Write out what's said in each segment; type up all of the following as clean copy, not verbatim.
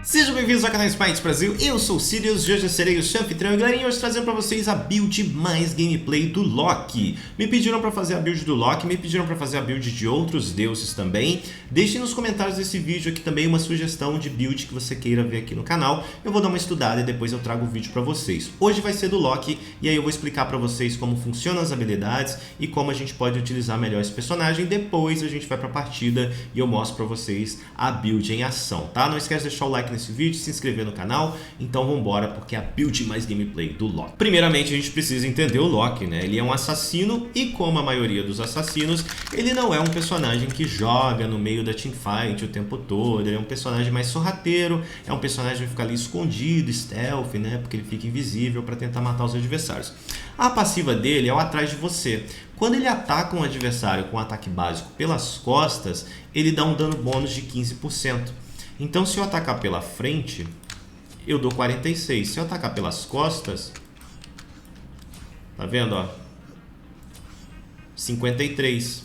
Sejam bem-vindos ao canal Smites Brasil, eu sou o Sirius e hoje eu serei o seu anfitrião e galerinha, hoje trazendo pra vocês a build mais gameplay do Loki. Me pediram pra fazer a build do Loki, me pediram pra fazer a build de outros deuses também. Deixem nos comentários desse vídeo aqui também uma sugestão de build que você queira ver aqui no canal. Eu vou dar uma estudada e depois eu trago o vídeo pra vocês. Hoje vai ser do Loki e aí eu vou explicar pra vocês como funcionam as habilidades e como a gente pode utilizar melhor esse personagem. Depois a gente vai pra partida e eu mostro pra vocês a build em ação, tá? Não esquece de deixar o like nesse vídeo, se inscrever no canal, então vambora, porque é a build mais gameplay do Loki. Primeiramente a gente precisa entender o Loki, né? Ele é um assassino e como a maioria dos assassinos, ele não é um personagem que joga no meio da teamfight o tempo todo, ele é um personagem mais sorrateiro, é um personagem que fica ali escondido, stealth, né? Porque ele fica invisível para tentar matar os adversários. A passiva dele é o atrás de você. Quando ele ataca um adversário com um ataque básico pelas costas, ele dá um dano bônus de 15%. Então se eu atacar pela frente, eu dou 46. Se eu atacar pelas costas, tá vendo, ó? 53.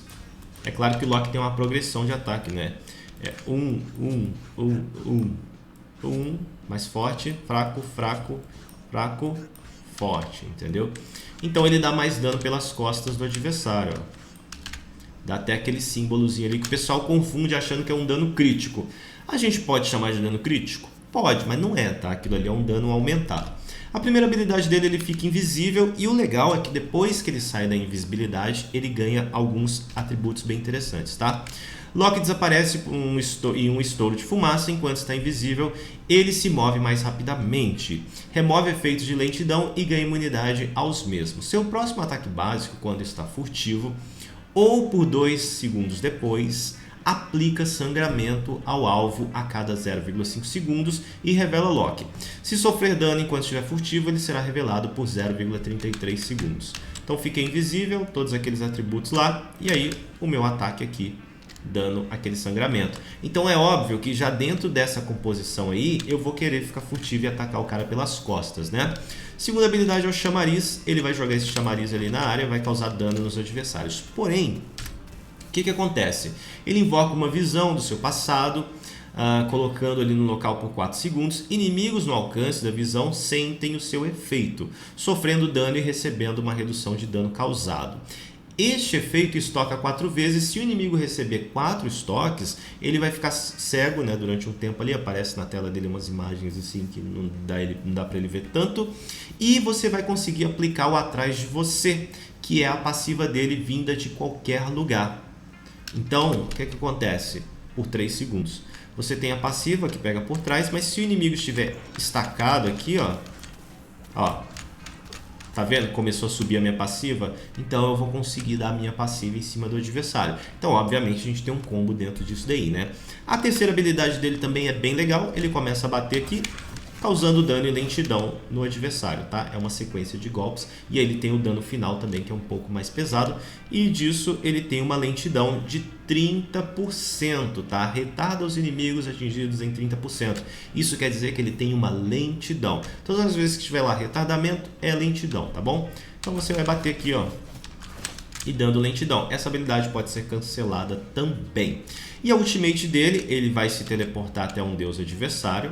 É claro que o Loki tem uma progressão de ataque, né? É 1, mais forte, fraco, fraco, fraco, forte, entendeu? Então ele dá mais dano pelas costas do adversário, ó. Dá até aquele símbolozinho ali que o pessoal confunde achando que é um dano crítico. A gente pode chamar de dano crítico? Pode, mas não é, tá? Aquilo ali é um dano aumentado. A primeira habilidade dele, ele fica invisível e o legal é que depois que ele sai da invisibilidade, ele ganha alguns atributos bem interessantes, tá? Loki desaparece em um estouro de fumaça enquanto está invisível, ele se move mais rapidamente, remove efeitos de lentidão e ganha imunidade aos mesmos. Seu próximo ataque básico, quando está furtivo, ou por 2 segundos depois, aplica sangramento ao alvo a cada 0,5 segundos e revela Loki. Se sofrer dano enquanto estiver furtivo, ele será revelado por 0,33 segundos. Então fica invisível, todos aqueles atributos lá, e aí o meu ataque aqui, dando aquele sangramento. Então é óbvio que já dentro dessa composição aí, eu vou querer ficar furtivo e atacar o cara pelas costas, né? Segunda habilidade é o chamariz, ele vai jogar esse chamariz ali na área, vai causar dano nos adversários. Porém, o que acontece? Ele invoca uma visão do seu passado, colocando ali no local por 4 segundos. Inimigos no alcance da visão sentem o seu efeito, sofrendo dano e recebendo uma redução de dano causado. Este efeito estoca 4 vezes. Se o inimigo receber 4 estoques, ele vai ficar cego, né, durante um tempo ali. Aparece na tela dele umas imagens assim que não dá para ele ver tanto. E você vai conseguir aplicar o atrás de você, que é a passiva dele vinda de qualquer lugar. Então, o que acontece? Por 3 segundos. Você tem a passiva que pega por trás, mas se o inimigo estiver estacado aqui, ó, tá vendo? Começou a subir a minha passiva, então eu vou conseguir dar a minha passiva em cima do adversário. Então, obviamente, a gente tem um combo dentro disso daí, né? A terceira habilidade dele também é bem legal. Ele começa a bater aqui, causando dano e lentidão no adversário, tá? É uma sequência de golpes e ele tem o dano final também, que é um pouco mais pesado. E disso ele tem uma lentidão de 30%, tá? Retarda os inimigos atingidos em 30%. Isso quer dizer que ele tem uma lentidão. Todas as vezes que tiver lá retardamento, é lentidão, tá bom? Então você vai bater aqui, ó, e dando lentidão. Essa habilidade pode ser cancelada também. E a ultimate dele, ele vai se teleportar até um deus adversário,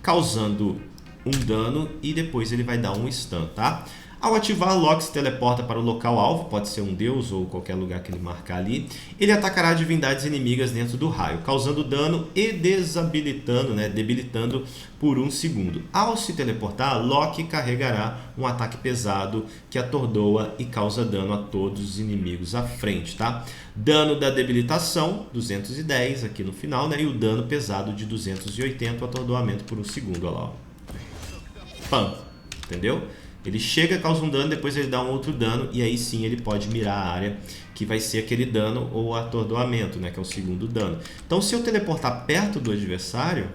causando um dano e depois ele vai dar um stun, tá? Ao ativar, Loki se teleporta para o local alvo, pode ser um deus ou qualquer lugar que ele marcar ali. Ele atacará divindades inimigas dentro do raio, causando dano e desabilitando, né, debilitando por 1 segundo. Ao se teleportar, Loki carregará um ataque pesado que atordoa e causa dano a todos os inimigos à frente, tá? Dano da debilitação, 210 aqui no final, né? E o dano pesado de 280, o atordoamento por 1 segundo, olha lá, ó. Pam, entendeu? Ele chega, causa um dano, depois ele dá um outro dano e aí sim ele pode mirar a área, que vai ser aquele dano ou atordoamento, né, que é o segundo dano. Então se eu teleportar perto do adversário,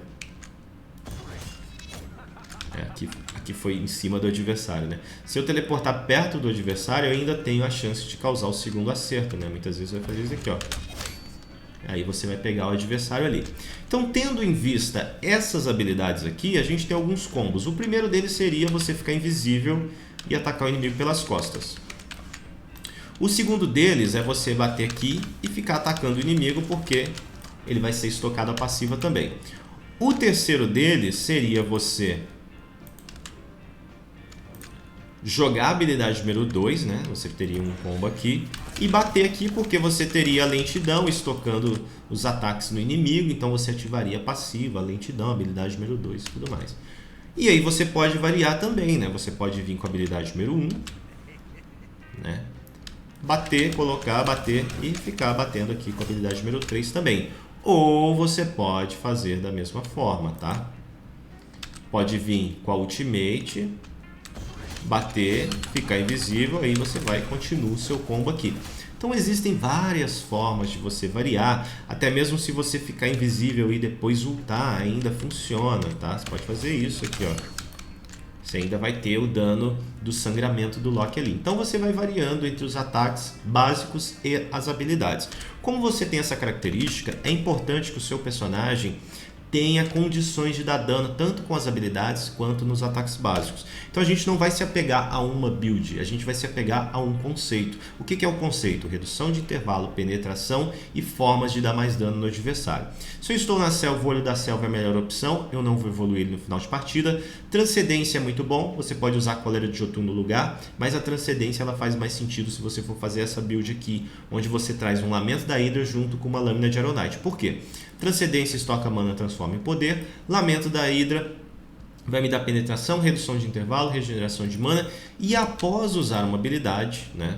aqui foi em cima do adversário, né? Se eu teleportar perto do adversário, eu ainda tenho a chance de causar o segundo acerto, né? Muitas vezes vai fazer isso aqui, ó. Aí você vai pegar o adversário ali. Então, tendo em vista essas habilidades aqui, a gente tem alguns combos. O primeiro deles seria você ficar invisível e atacar o inimigo pelas costas. O segundo deles é você bater aqui e ficar atacando o inimigo, porque ele vai ser estocado a passiva também. O terceiro deles seria você jogar a habilidade número 2, né? Você teria um combo aqui e bater aqui porque você teria a lentidão estocando os ataques no inimigo, então você ativaria a passiva, a lentidão, a habilidade número 2 e tudo mais. E aí você pode variar também, né? Você pode vir com a habilidade número 1, né? Bater, colocar, bater e ficar batendo aqui com a habilidade número 3 também. Ou você pode fazer da mesma forma, tá? Pode vir com a ultimate, bater, ficar invisível, aí você vai e continua o seu combo aqui. Então existem várias formas de você variar, até mesmo se você ficar invisível e depois ultar, ainda funciona, tá? Você pode fazer isso aqui, ó. Você ainda vai ter o dano do sangramento do Loki ali. Então você vai variando entre os ataques básicos e as habilidades. Como você tem essa característica, é importante que o seu personagem tenha condições de dar dano tanto com as habilidades quanto nos ataques básicos. Então a gente não vai se apegar a uma build, a gente vai se apegar a um conceito. O que é o conceito? Redução de intervalo, penetração e formas de dar mais dano no adversário. Se eu estou na selva, o olho da selva é a melhor opção, eu não vou evoluir ele no final de partida. Transcendência é muito bom, você pode usar a coleira de Jotun no lugar, mas a transcendência ela faz mais sentido se você for fazer essa build aqui, onde você traz um Lamento da Hidra junto com uma Lâmina de Aeronite. Por quê? Transcendência estoca mana, transforma em poder. Lamento da Hidra vai me dar penetração, redução de intervalo, regeneração de mana. E após usar uma habilidade, né,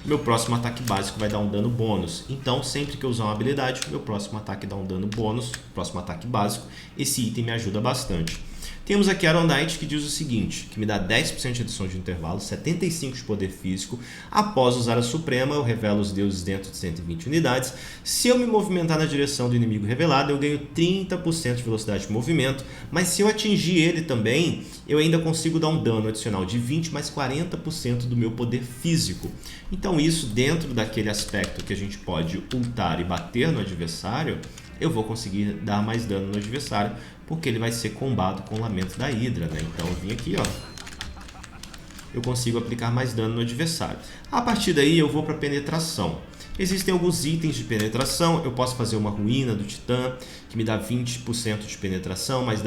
meu próximo ataque básico vai dar um dano bônus. Então, sempre que eu usar uma habilidade, meu próximo ataque dá um dano bônus, próximo ataque básico. Esse item me ajuda bastante. Temos aqui a Aeronite que diz o seguinte, que me dá 10% de redução de intervalo, 75% de poder físico. Após usar a Suprema, eu revelo os deuses dentro de 120 unidades. Se eu me movimentar na direção do inimigo revelado, eu ganho 30% de velocidade de movimento. Mas se eu atingir ele também, eu ainda consigo dar um dano adicional de 20 mais 40% do meu poder físico. Então isso, dentro daquele aspecto que a gente pode ultar e bater no adversário, eu vou conseguir dar mais dano no adversário, porque ele vai ser combado com o Lamento da Hidra, né? Então eu vim aqui, ó, eu consigo aplicar mais dano no adversário. A partir daí eu vou para penetração. Existem alguns itens de penetração, eu posso fazer uma Ruína do Titã, que me dá 20% de penetração, mais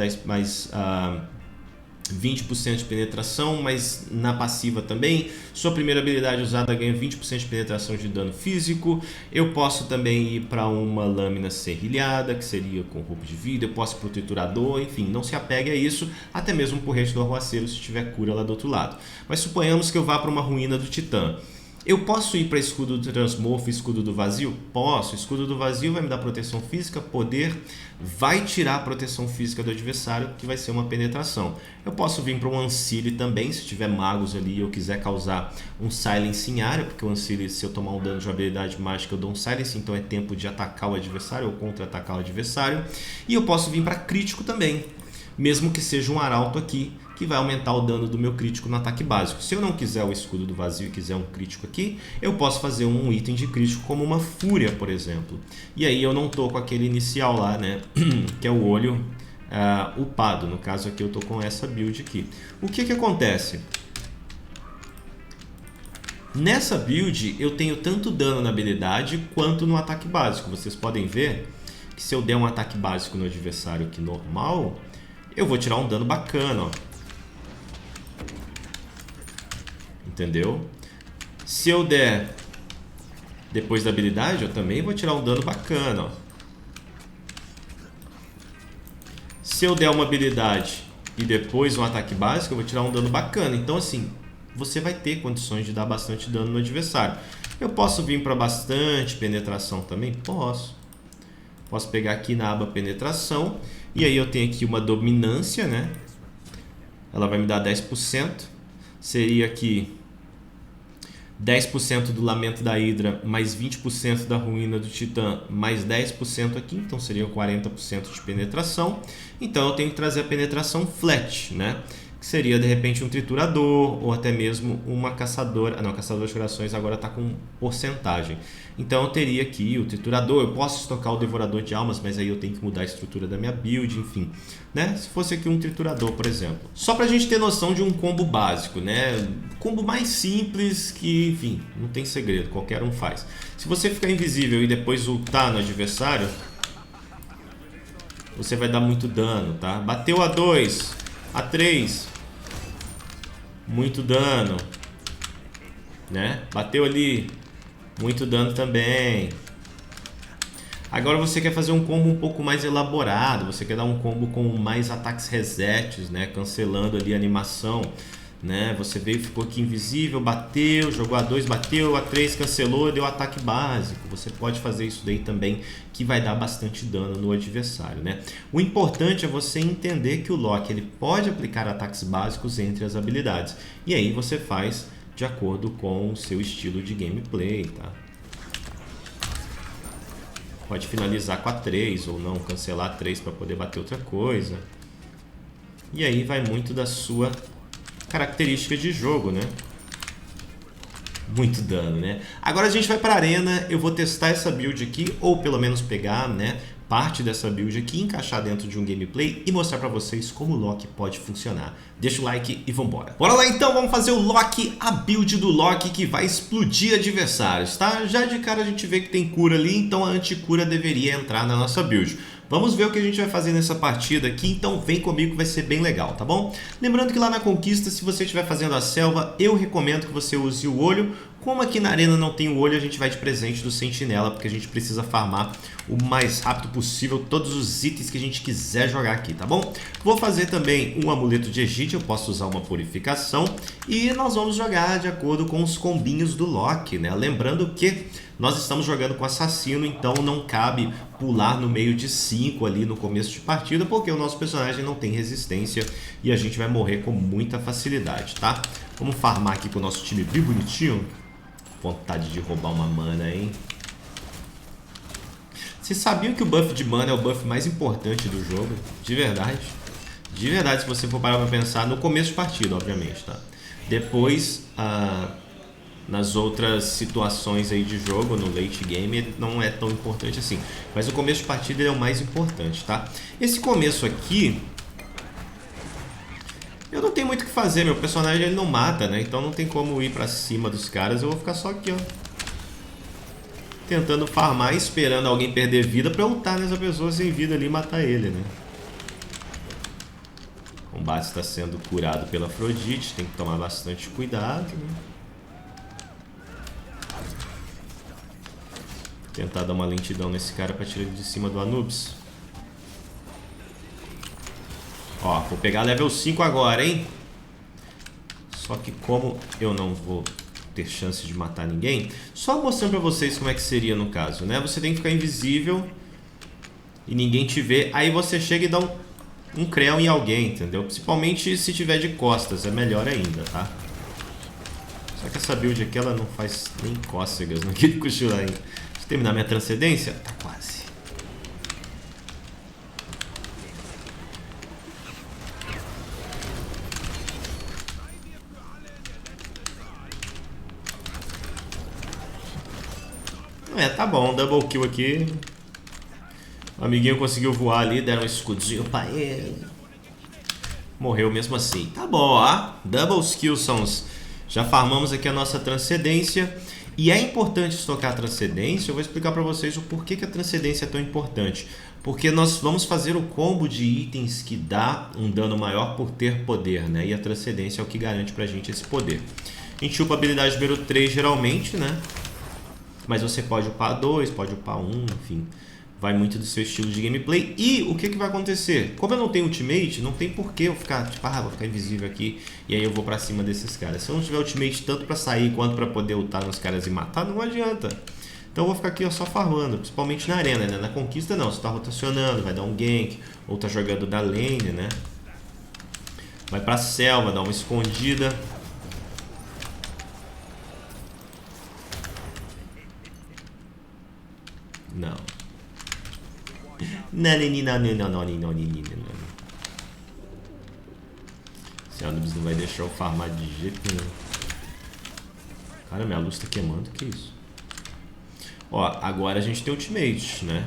20% de penetração, mas na passiva também. Sua primeira habilidade usada ganha 20% de penetração de dano físico. Eu posso também ir para uma Lâmina Serrilhada, que seria com roupa de vida. Eu posso ir para o Triturador, enfim, não se apegue a isso, até mesmo por Porrete do Arruaceiro se tiver cura lá do outro lado. Mas suponhamos que eu vá para uma Ruína do Titã. Eu posso ir para escudo do transmorfo e escudo do vazio? Posso. Escudo do vazio vai me dar proteção física, poder, vai tirar a proteção física do adversário, que vai ser uma penetração. Eu posso vir para um Ancile também, se tiver magos ali e eu quiser causar um Silence em área, porque o Ancile, se eu tomar um dano de uma habilidade mágica, eu dou um Silence, então é tempo de atacar o adversário ou contra-atacar o adversário. E eu posso vir para crítico também, mesmo que seja um arauto aqui, que vai aumentar o dano do meu crítico no ataque básico. Se eu não quiser o escudo do vazio e quiser um crítico aqui, eu posso fazer um item de crítico como uma fúria, por exemplo. E aí eu não tô com aquele inicial lá, né, que é o olho upado. No caso aqui eu tô com essa build aqui. O que acontece? Nessa build eu tenho tanto dano na habilidade quanto no ataque básico. Vocês podem ver que se eu der um ataque básico no adversário aqui normal, eu vou tirar um dano bacana, ó. Entendeu? Se eu der depois da habilidade, eu também vou tirar um dano bacana, ó. Se eu der uma habilidade e depois um ataque básico, eu vou tirar um dano bacana. Então assim, você vai ter condições de dar bastante dano no adversário. Eu posso vir para bastante penetração também? Posso. Posso pegar aqui na aba penetração e aí eu tenho aqui uma dominância, né? Ela vai me dar 10%. Seria aqui 10% do Lamento da Hidra, mais 20% da Ruína do Titã, mais 10% aqui, então seriam 40% de penetração. Então eu tenho que trazer a penetração flat, né? Que seria de repente um triturador ou até mesmo uma caçadora. Não, caçador de corações agora está com porcentagem. Então eu teria aqui o triturador, eu posso estocar o devorador de almas, mas aí eu tenho que mudar a estrutura da minha build, enfim, né? Se fosse aqui um triturador, por exemplo. Só pra gente ter noção de um combo básico, né? Combo mais simples que, enfim, não tem segredo, qualquer um faz. Se você ficar invisível e depois ultar no adversário, você vai dar muito dano, tá? Bateu a 2, a 3, muito dano, né? Bateu ali, muito dano também. Agora você quer fazer um combo um pouco mais elaborado, você quer dar um combo com mais ataques resets, né? Cancelando ali a animação, né? Você veio, ficou aqui invisível, bateu, jogou a 2, bateu, a 3, cancelou, deu ataque básico. Você pode fazer isso daí também, que vai dar bastante dano no adversário, né? O importante é você entender que o Loki ele pode aplicar ataques básicos entre as habilidades. E aí você faz de acordo com o seu estilo de gameplay, tá? Pode finalizar com a 3 ou não, cancelar a 3 para poder bater outra coisa. E aí vai muito da sua característica de jogo, né? Muito dano, né? Agora a gente vai para a arena, eu vou testar essa build aqui, ou pelo menos pegar, né, parte dessa build aqui, encaixar dentro de um gameplay e mostrar para vocês como o Loki pode funcionar. Deixa o like e vambora. Bora lá então, vamos fazer o Loki, a build do Loki que vai explodir adversários, tá? Já de cara a gente vê que tem cura ali, então a anticura deveria entrar na nossa build. Vamos ver o que a gente vai fazer nessa partida aqui, então vem comigo que vai ser bem legal, tá bom? Lembrando que lá na Conquista, se você estiver fazendo a selva, eu recomendo que você use o olho. Como aqui na arena não tem o olho, a gente vai de presente do sentinela, porque a gente precisa farmar o mais rápido possível todos os itens que a gente quiser jogar aqui, tá bom? Vou fazer também um amuleto de Egite, eu posso usar uma purificação, e nós vamos jogar de acordo com os combinhos do Loki, né? Lembrando que nós estamos jogando com assassino, então não cabe pular no meio de 5 ali no começo de partida, porque o nosso personagem não tem resistência e a gente vai morrer com muita facilidade, tá? Vamos farmar aqui com o nosso time bem bonitinho. Vontade de roubar uma mana, hein? Vocês sabiam que o buff de mana é o buff mais importante do jogo? De verdade. De verdade, se você for parar pra pensar, no começo de partida, obviamente, tá? Depois, nas outras situações aí de jogo, no late game, ele não é tão importante assim. Mas o começo de partida ele é o mais importante, tá? Esse começo aqui, eu não tenho muito o que fazer, meu personagem ele não mata, né? Então não tem como ir pra cima dos caras, eu vou ficar só aqui, ó. Tentando farmar, esperando alguém perder vida pra eu lutar nessa pessoa sem vida ali e matar ele, né? O combate está sendo curado pela Afrodite, tem que tomar bastante cuidado, né? Tentar dar uma lentidão nesse cara pra tirar ele de cima do Anubis. Ó, vou pegar level 5 agora, hein? Só que como eu não vou ter chance de matar ninguém, só mostrando pra vocês como é que seria no caso, né? Você tem que ficar invisível e ninguém te vê. Aí você chega e dá um creu em alguém, entendeu? Principalmente se tiver de costas, é melhor ainda, tá? Só que essa build aqui, ela não faz nem cócegas naquele cochilo ainda. Deixa eu terminar minha transcendência. Tá quase. Tá bom, double kill aqui. O amiguinho conseguiu voar ali, deram um escudinho pra ele. Morreu mesmo assim. Tá bom, ó. Double kills são os... Já farmamos aqui a nossa transcendência. E é importante estocar a transcendência. Eu vou explicar pra vocês o porquê que a transcendência é tão importante. Porque nós vamos fazer o combo de itens que dá um dano maior por ter poder, né? E a transcendência é o que garante pra gente esse poder. A gente upa a habilidade número 3 geralmente, né? Mas você pode upar 2, pode upar 1, enfim. Vai muito do seu estilo de gameplay. E o que vai acontecer? Como eu não tenho ultimate, não tem porquê eu ficar, tipo, vou ficar invisível aqui e aí eu vou pra cima desses caras. Se eu não tiver ultimate tanto pra sair quanto pra poder ultar nos caras e matar, não adianta. Então eu vou ficar aqui ó, só farmando, principalmente na arena, né? Na conquista não, você tá rotacionando, vai dar um gank, ou tá jogando da lane, né? Vai pra selva, dá uma escondida. Não. Não. Esse Anubis não vai deixar eu farmar de jeito nenhum. Cara, minha luz tá queimando, que isso? Ó, agora a gente tem ultimate, né?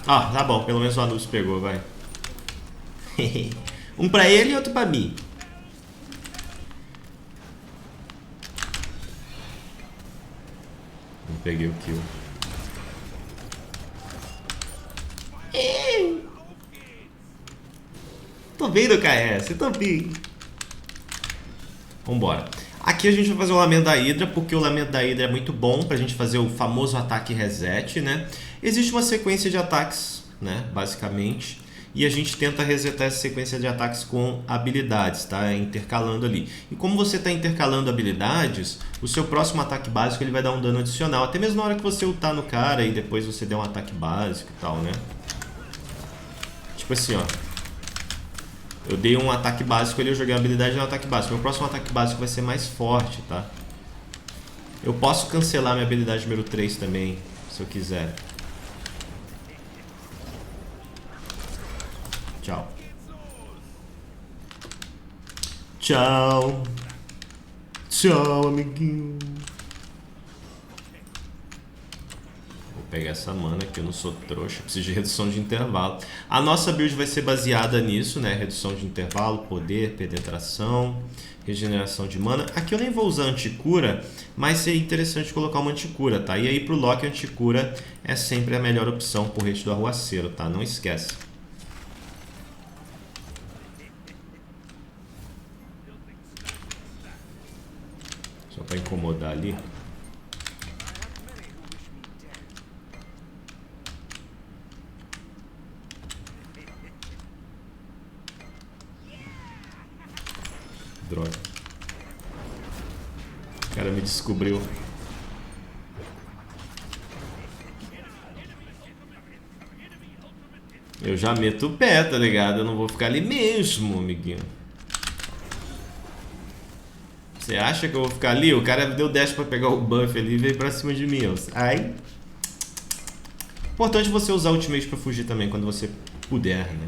Ah, tá bom, pelo menos o Anubis pegou, vai. Um pra ele e outro pra mim. Não peguei o kill. Tô vendo, KS, tô bem. Vambora. Aqui a gente vai fazer o Lamento da Hidra, porque o Lamento da Hidra é muito bom pra gente fazer o famoso ataque reset, né? Existe uma sequência de ataques, né? Basicamente. E a gente tenta resetar essa sequência de ataques com habilidades, tá? Intercalando ali. E como você está intercalando habilidades, o seu próximo ataque básico ele vai dar um dano adicional. Até mesmo na hora que você ultar no cara e depois você der um ataque básico e tal, né? Tipo assim, ó. Eu dei um ataque básico ali, eu joguei a habilidade no ataque básico. Meu próximo ataque básico vai ser mais forte, tá? Eu posso cancelar minha habilidade número 3 também, se eu quiser. Tchau. Tchau. Tchau, amiguinho. Vou pegar essa mana que eu não sou trouxa, preciso de redução de intervalo. A nossa build vai ser baseada nisso, né? Redução de intervalo, poder, penetração, regeneração de mana. Aqui eu nem vou usar anticura, mas seria interessante colocar uma anticura, tá? E aí pro Loki, anticura é sempre a melhor opção pro Rei do Arruaceiro, tá? Não esquece. Só pra incomodar ali. Droga. O cara me descobriu. Eu já meto o pé, tá ligado? Eu não vou ficar ali mesmo, amiguinho. Você acha que eu vou ficar ali? O cara deu dash pra pegar o buff ali e veio pra cima de mim. Ai. Importante você usar o ultimate pra fugir também, quando você puder, né?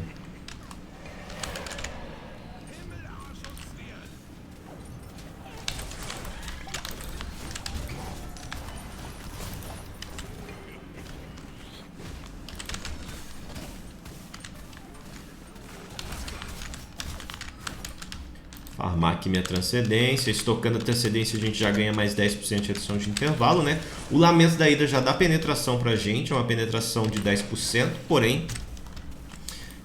Farmar aqui minha transcendência. Estocando a transcendência a gente já ganha mais 10% de redução de intervalo, né? O Lamento da Hidra já dá penetração pra gente. É uma penetração de 10%, porém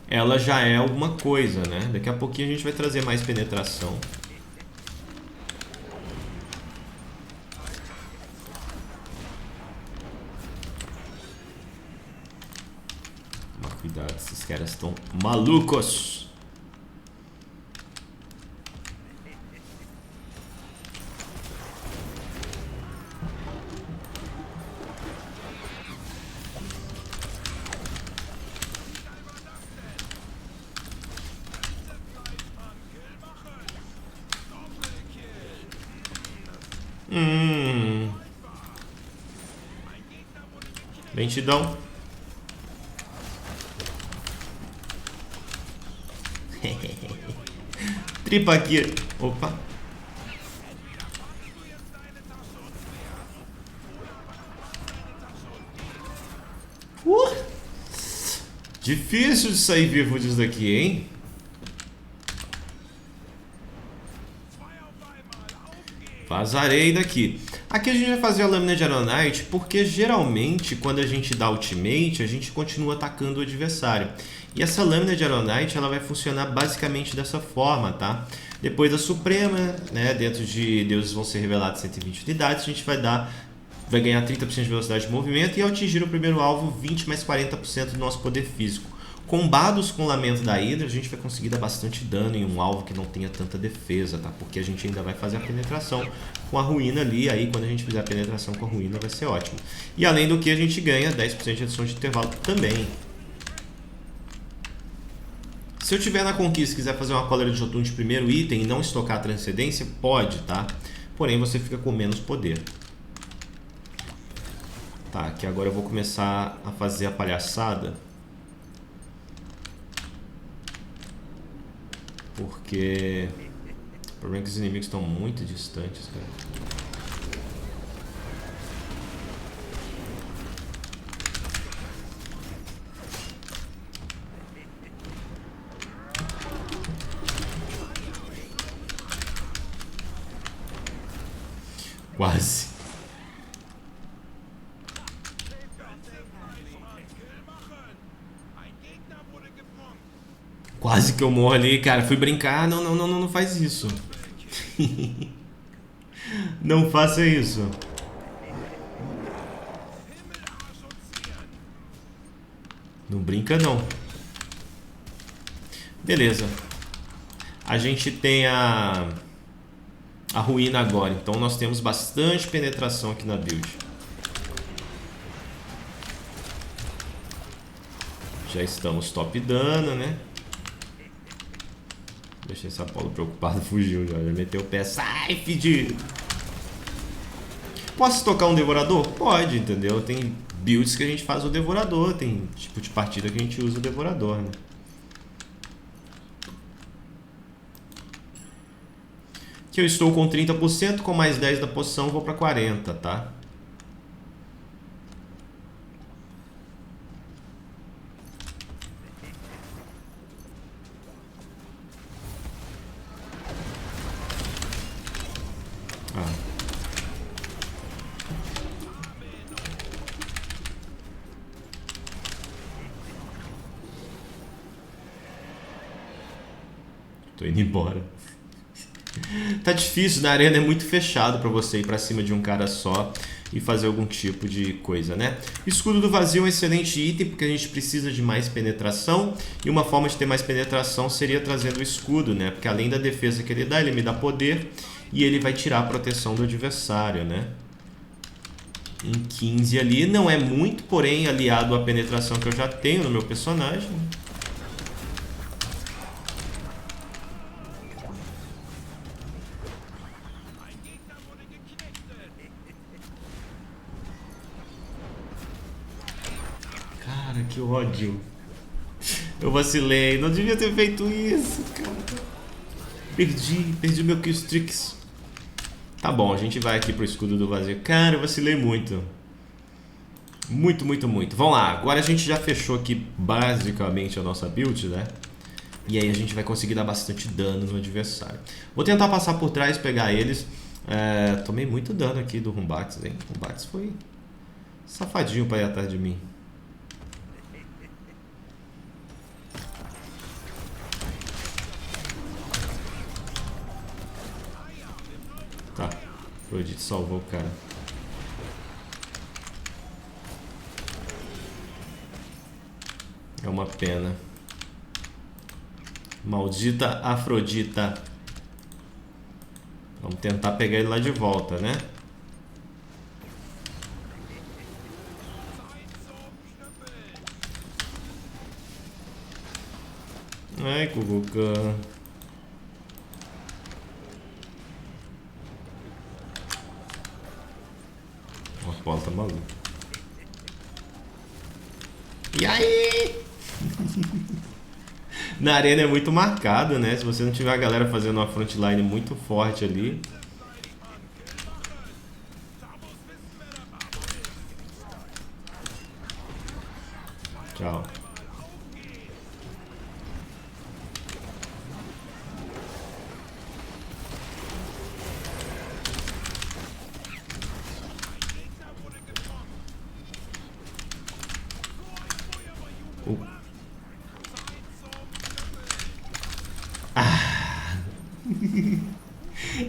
ela já é alguma coisa, né? Daqui a pouquinho a gente vai trazer mais penetração. Toma cuidado, esses caras estão malucos. Lentidão. Tripa aqui. Opa. Difícil de sair vivo disso daqui, hein? Vazarei daqui. Aqui a gente vai fazer a lâmina de Aeronite porque geralmente quando a gente dá ultimate a gente continua atacando o adversário. E essa lâmina de Aeronite ela vai funcionar basicamente dessa forma, tá? Depois da Suprema, né, dentro de Deuses vão ser revelados 120 unidades, a gente vai ganhar 30% de velocidade de movimento e ao atingir o primeiro alvo 20 mais 40% do nosso poder físico. Combados com o Lamento da Hidra, a gente vai conseguir dar bastante dano em um alvo que não tenha tanta defesa, tá? Porque a gente ainda vai fazer a penetração com a ruína ali, aí quando a gente fizer a penetração com a ruína vai ser ótimo. E além do que a gente ganha 10% de redução de intervalo também. Se eu tiver na conquista e quiser fazer uma cólera de Jotun de primeiro item e não estocar a transcendência, pode, tá? Porém você fica com menos poder. Tá, aqui agora eu vou começar a fazer a palhaçada. Porque o problema é que os inimigos estão muito distantes, cara. Quase. Quase que eu morro ali, cara. Fui brincar. Não, não, não, não faz isso. Não faça isso. Não brinca, não. Beleza. A gente tem a ruína agora. Então nós temos bastante penetração aqui na build. Já estamos top dano, né? Deixei esse Apolo preocupado, fugiu já meteu o pé. Sai, fedido! Posso tocar um devorador? Pode, entendeu? Tem builds que a gente faz o devorador, tem tipo de partida que a gente usa o devorador, né? Aqui eu estou com 30%, com mais 10 da poção vou para 40%, tá? Tô indo embora. Tá difícil, na arena é muito fechado pra você ir pra cima de um cara só e fazer algum tipo de coisa, né? Escudo do vazio é um excelente item porque a gente precisa de mais penetração e uma forma de ter mais penetração seria trazendo o escudo, né? Porque além da defesa que ele me dá poder e ele vai tirar a proteção do adversário, né? Em 15 ali, não é muito, porém aliado à penetração que eu já tenho no meu personagem. Cara, que ódio. Eu vacilei, não devia ter feito isso, cara. Perdi meu Killstrix. Tá bom, a gente vai aqui pro escudo do vazio. Cara, eu vacilei muito. Muito, muito, muito. Vamos lá, agora a gente já fechou aqui basicamente a nossa build, né? E aí a gente vai conseguir dar bastante dano no adversário. Vou tentar passar por trás e pegar eles. Tomei muito dano aqui do Rumbax, hein? O Rumbax foi safadinho pra ir atrás de mim. Tá, o Edith salvou o cara. É uma pena. Maldita Afrodita. Vamos tentar pegar ele lá de volta, né? Ai, Kuvuka. O Apolo tá maluco. E aí? Na arena é muito marcado, né? Se você não tiver a galera fazendo uma frontline muito forte ali. Tchau.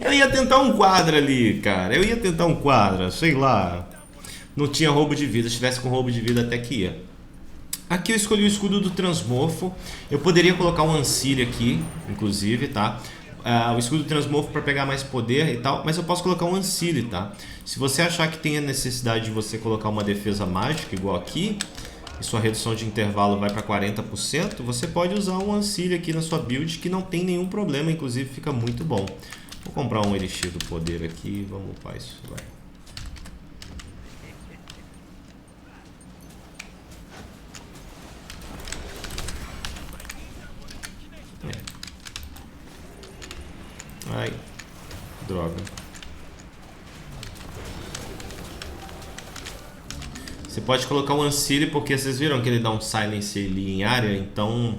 Eu ia tentar um quadra ali, cara. Eu ia tentar um quadra, sei lá. Não tinha roubo de vida. Se tivesse com roubo de vida até que ia. Aqui eu escolhi o escudo do transmorfo. Eu poderia colocar um Ancile aqui, inclusive, tá? O escudo do transmorfo para pegar mais poder e tal. Mas eu posso colocar um Ancile, tá? Se você achar que tem a necessidade de você colocar uma defesa mágica, igual aqui, e sua redução de intervalo vai para 40%, você pode usar um Ancile aqui na sua build, que não tem nenhum problema, inclusive fica muito bom. Vou comprar um Elixir do Poder aqui, vamos upar isso, vai. Ai, droga. Você pode colocar um Ancile, porque vocês viram que ele dá um silence ali em área, então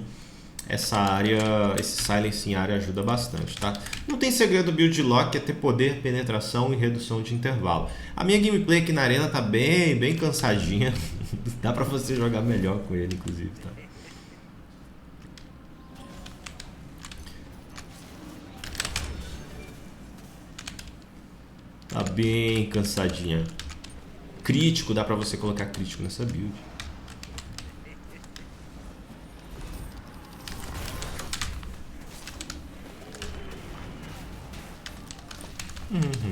essa área, esse silence em área ajuda bastante, tá? Não tem segredo build de Loki, é ter poder, penetração e redução de intervalo. A minha gameplay aqui na arena tá bem cansadinha. Dá pra você jogar melhor com ele, inclusive, tá? Tá bem cansadinha. Crítico, dá pra você colocar crítico nessa build.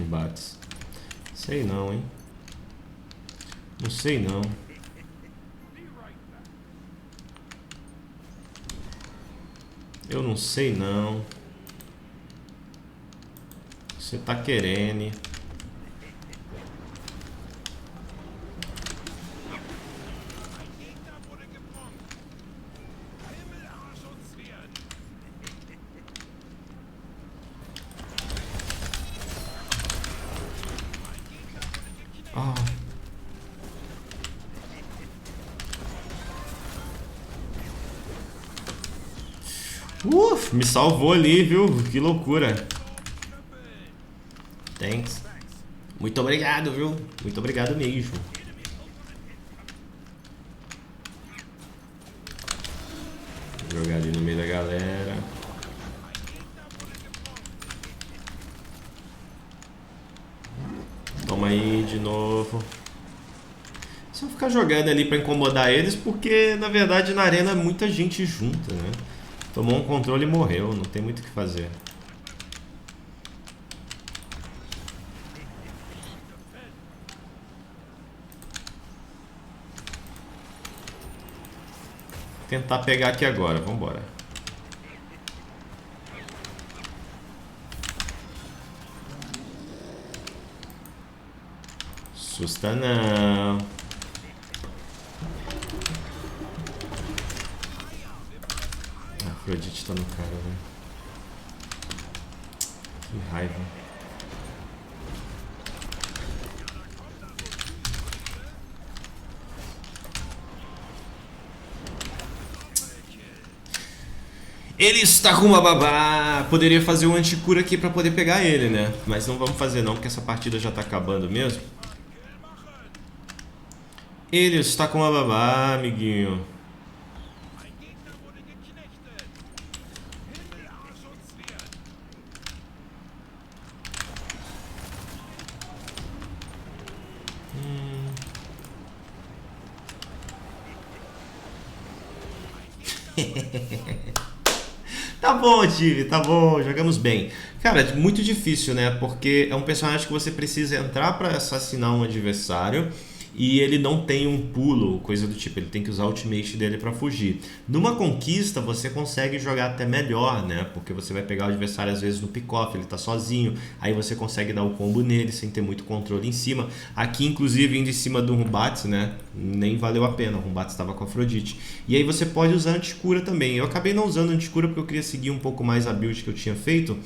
Bates. Sei não, hein? Não sei não. Eu não sei não. Você tá querendo. Me salvou ali, viu? Que loucura. Thanks. Muito obrigado, viu? Muito obrigado mesmo. Vou jogar ali no meio da galera. Toma aí de novo. Se eu ficar jogando ali pra incomodar eles, porque na verdade na arena muita gente junta, né? Tomou um controle e morreu, não tem muito o que fazer. Tentar pegar aqui agora, vambora. Assusta não. Afrodite tá no cara, velho. Que raiva. Ele está com uma babá. Poderia fazer um anticura aqui pra poder pegar ele, né? Mas não vamos fazer não, porque essa partida já tá acabando mesmo. Ele está com uma babá, amiguinho. Tá bom, Tive, tá bom, jogamos bem. Cara, é muito difícil, né? Porque é um personagem que você precisa entrar pra assassinar um adversário e ele não tem um pulo, coisa do tipo, ele tem que usar o ultimate dele pra fugir. Numa conquista você consegue jogar até melhor, né? Porque você vai pegar o adversário às vezes no pick-off, ele tá sozinho, aí você consegue dar o combo nele sem ter muito controle em cima. Aqui, inclusive, indo em cima do Rumbatz, né? Nem valeu a pena, o Rumbatz estava com a Afrodite. E aí você pode usar anticura também. Eu acabei não usando anticura porque eu queria seguir um pouco mais a build que eu tinha feito.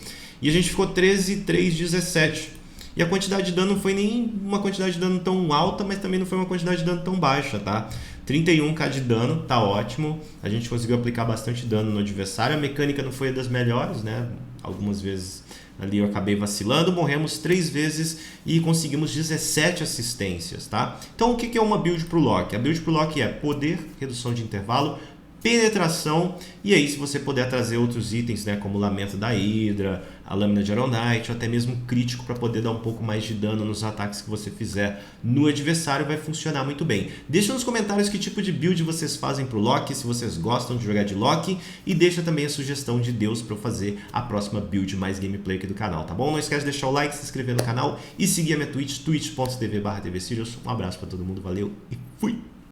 E a gente ficou 13, 3, 17. E a quantidade de dano não foi nem uma quantidade de dano tão alta, mas também não foi uma quantidade de dano tão baixa, tá? 31k de dano, tá ótimo. A gente conseguiu aplicar bastante dano no adversário. A mecânica não foi das melhores, né? Algumas vezes ali eu acabei vacilando. Morremos 3 vezes e conseguimos 17 assistências, tá? Então o que é uma build pro Loki? A build pro Loki é poder, redução de intervalo, penetração, e aí se você puder trazer outros itens, né, como o Lamento da Hidra, a Lâmina de Aeronite, ou até mesmo crítico para poder dar um pouco mais de dano nos ataques que você fizer no adversário, vai funcionar muito bem. Deixa nos comentários que tipo de build vocês fazem pro Loki, se vocês gostam de jogar de Loki, e deixa também a sugestão de Deus para eu fazer a próxima build mais gameplay aqui do canal, tá bom? Não esquece de deixar o like, se inscrever no canal e seguir a minha Twitch, twitch.tv/tvsirius. Um abraço para todo mundo, valeu e fui!